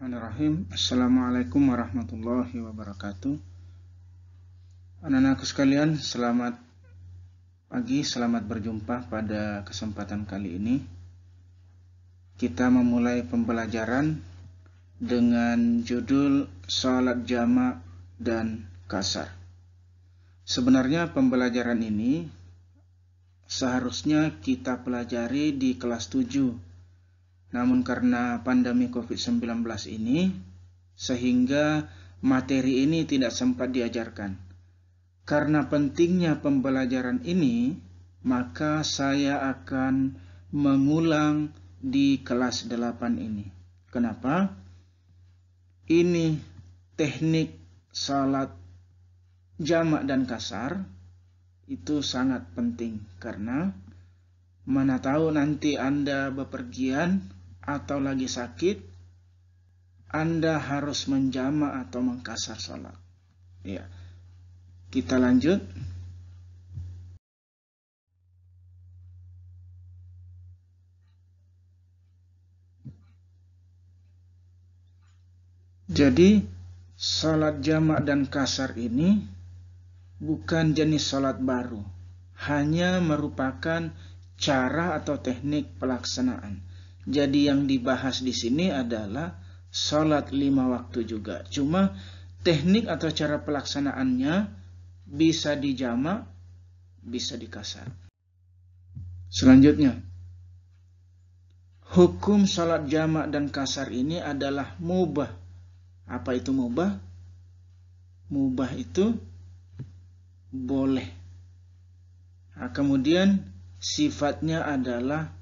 Bismillahirrahmanirrahim. Assalamualaikum warahmatullahi wabarakatuh. Anak-anakku sekalian, selamat pagi, selamat berjumpa pada kesempatan kali ini. Kita memulai pembelajaran dengan judul Salat Jamak dan Kasar. Sebenarnya pembelajaran ini seharusnya kita pelajari di kelas 7. Namun karena pandemi COVID-19 ini, sehingga materi ini tidak sempat diajarkan. Karena pentingnya pembelajaran ini, maka saya akan mengulang di kelas 8 ini. Kenapa? Ini teknik salat jamak dan kasar itu sangat penting, karena mana tahu nanti Anda bepergian atau lagi sakit, Anda harus menjamak atau mengkasar salat. Ya. Kita lanjut. Jadi, salat jamak dan kasar ini bukan jenis salat baru, hanya merupakan cara atau teknik pelaksanaan. Jadi yang dibahas di sini adalah salat 5 waktu juga. Cuma teknik atau cara pelaksanaannya bisa dijamak, bisa dikasar. Selanjutnya, hukum salat jamak dan kasar ini adalah mubah. Apa itu mubah? Mubah itu boleh. Nah, kemudian sifatnya adalah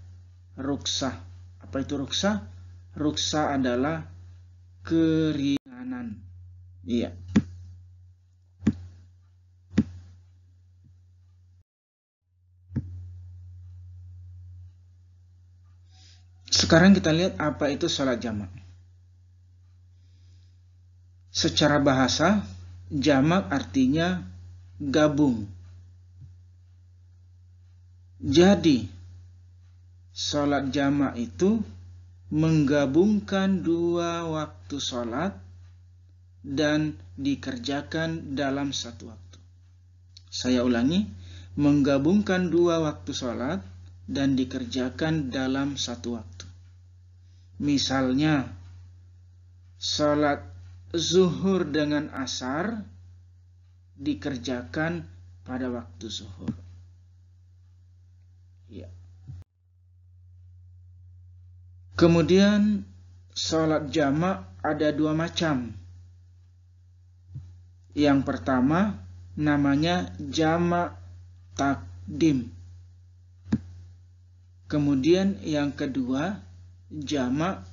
ruksah. Apa itu ruksah? Ruksah adalah keringanan. Iya. Sekarang kita lihat apa itu salat jamak. Secara bahasa, jamak artinya gabung. Jadi, salat jamak itu menggabungkan 2 waktu salat dan dikerjakan dalam 1 waktu. Saya ulangi, menggabungkan 2 waktu salat dan dikerjakan dalam 1 waktu. Misalnya, salat zuhur dengan asar dikerjakan pada waktu zuhur. Ya. Kemudian salat jamak ada 2 macam. Yang pertama namanya jamak takdim. Kemudian yang kedua jamak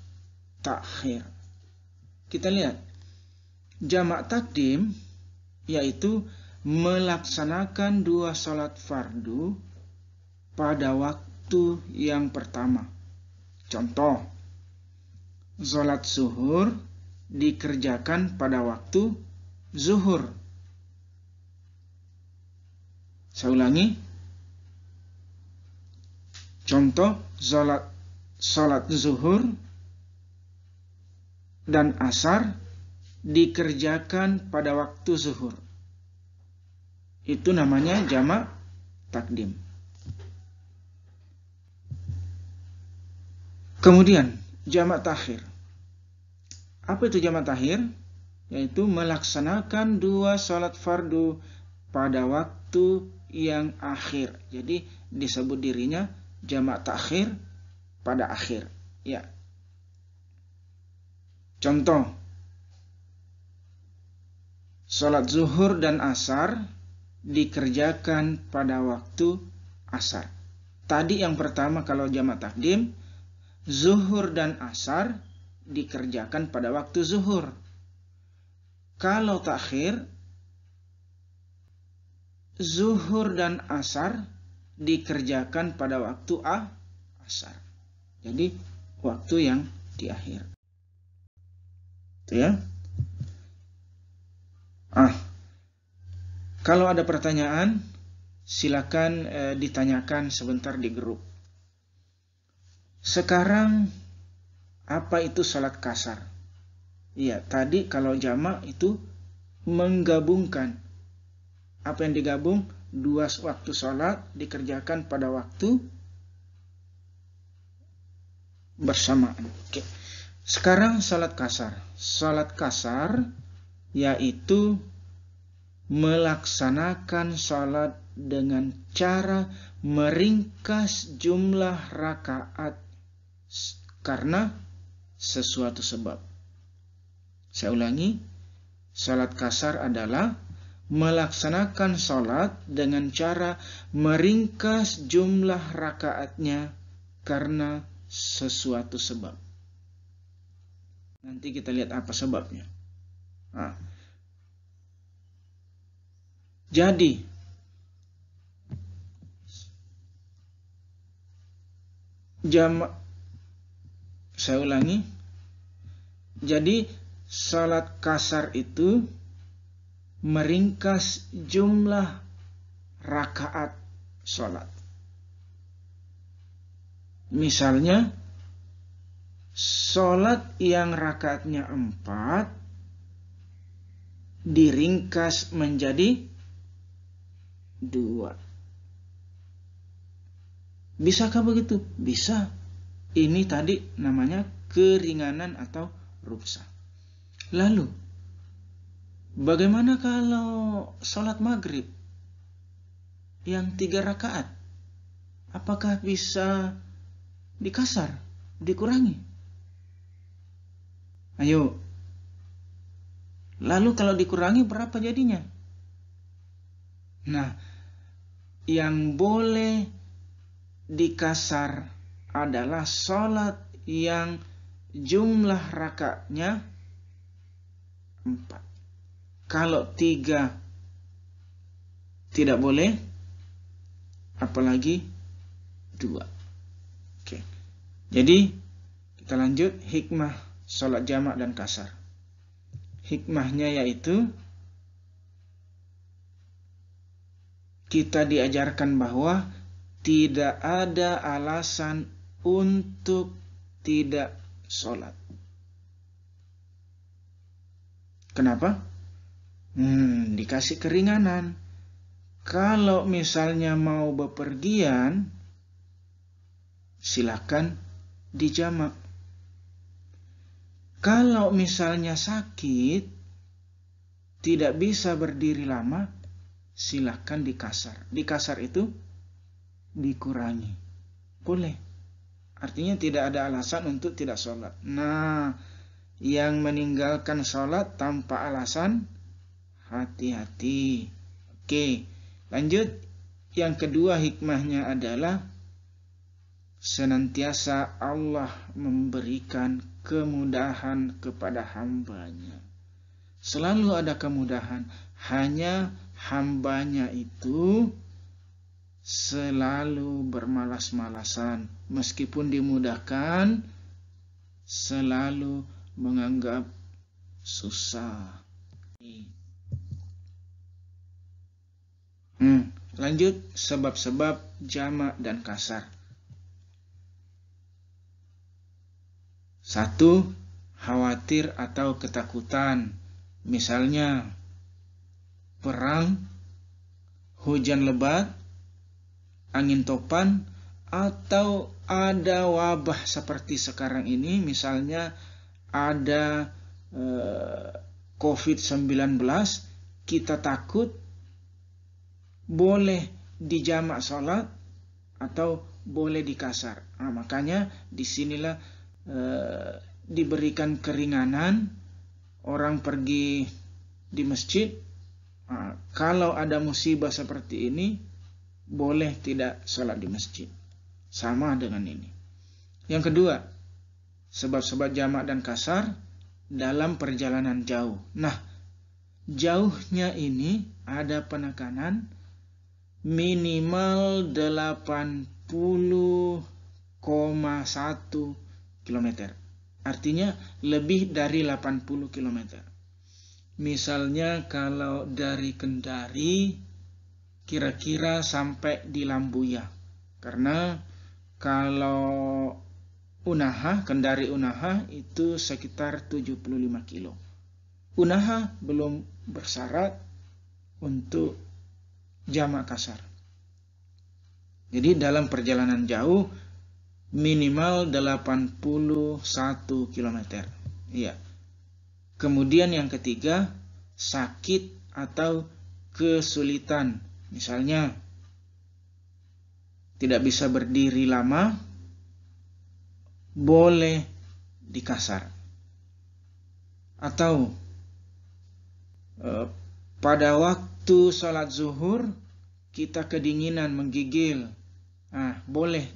takhir. Kita lihat. Jamak takdim yaitu melaksanakan 2 salat fardu pada waktu yang pertama. Contoh, salat zuhur dikerjakan pada waktu zuhur. Saya ulangi. Contoh, salat zuhur dan asar dikerjakan pada waktu zuhur. Itu namanya jamak takdim. Kemudian jamak takhir. Apa itu jamak takhir? Yaitu melaksanakan 2 salat fardu pada waktu yang akhir. Jadi disebut dirinya jamak takhir pada akhir. Ya. Contoh, salat zuhur dan asar dikerjakan pada waktu asar. Tadi yang pertama kalau jamak takdim, zuhur dan asar dikerjakan pada waktu zuhur. Kalau takhir, zuhur dan asar dikerjakan pada waktu asar. Jadi waktu yang di akhir. Itu ya. Kalau ada pertanyaan, silakan ditanyakan sebentar di grup. Sekarang, apa itu salat kasar? Iya, tadi kalau jamak itu menggabungkan. Apa yang digabung? 2 waktu sholat dikerjakan pada waktu bersamaan. Oke. Sekarang sholat kasar. Sholat kasar yaitu melaksanakan sholat dengan cara meringkas jumlah rakaat karena sesuatu sebab. Saya ulangi, sholat kasar adalah melaksanakan sholat dengan cara meringkas jumlah rakaatnya karena sesuatu sebab. Nanti kita lihat apa sebabnya. Nah, jadi saya ulangi. Jadi salat kasar itu meringkas jumlah rakaat salat. Misalnya salat yang rakaatnya 4 diringkas menjadi 2. Bisakah begitu? Bisa. Ini tadi namanya keringanan atau ruksa. Lalu, bagaimana kalau sholat maghrib yang 3 rakaat? Apakah bisa dikasar, dikurangi? Ayo. Lalu kalau dikurangi berapa jadinya? Nah, yang boleh dikasar adalah sholat yang jumlah rakaatnya 4. Kalau 3 tidak boleh, apalagi 2. Oke. Jadi kita lanjut hikmah sholat jamak dan kasar. Hikmahnya yaitu kita diajarkan bahwa tidak ada alasan untuk tidak sholat. Kenapa? Dikasih keringanan. Kalau misalnya mau bepergian, silakan dijamak. Kalau misalnya sakit, tidak bisa berdiri lama, silakan dikasar. Dikasar itu dikurangi. Boleh. Artinya tidak ada alasan untuk tidak sholat. Nah, yang meninggalkan sholat tanpa alasan, hati-hati. Oke, lanjut. Yang kedua hikmahnya adalah senantiasa Allah memberikan kemudahan kepada hambanya. Selalu ada kemudahan. Hanya hambanya itu selalu bermalas-malasan. Meskipun dimudahkan, selalu menganggap susah. Lanjut sebab-sebab jamak dan kasar. 1. Khawatir atau ketakutan. Misalnya perang, hujan lebat, angin topan, atau ada wabah seperti sekarang ini. Misalnya ada COVID-19, kita takut, boleh dijamak sholat atau boleh dikasar. Nah, makanya disinilah diberikan keringanan. Orang pergi di masjid, kalau ada musibah seperti ini, boleh tidak sholat di masjid. Sama dengan ini. Yang kedua, sebab-sebab jamak dan kasar dalam perjalanan jauh. Nah, jauhnya ini ada penekanan minimal 80,1 km. Artinya lebih dari 80 km. Misalnya kalau dari Kendari kira-kira sampai di Lambuya. Karena kalau Unaha, Kendari Unaha itu sekitar 75 kilo. Unaha belum bersyarat untuk jamak kasar. Jadi dalam perjalanan jauh minimal 81 km. Iya. Kemudian yang ketiga, sakit atau kesulitan. Misalnya tidak bisa berdiri lama, boleh dikasar. Atau pada waktu sholat zuhur kita kedinginan, menggigil, boleh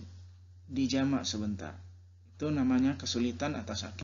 dijamak sebentar. Itu namanya kesulitan atau sakit.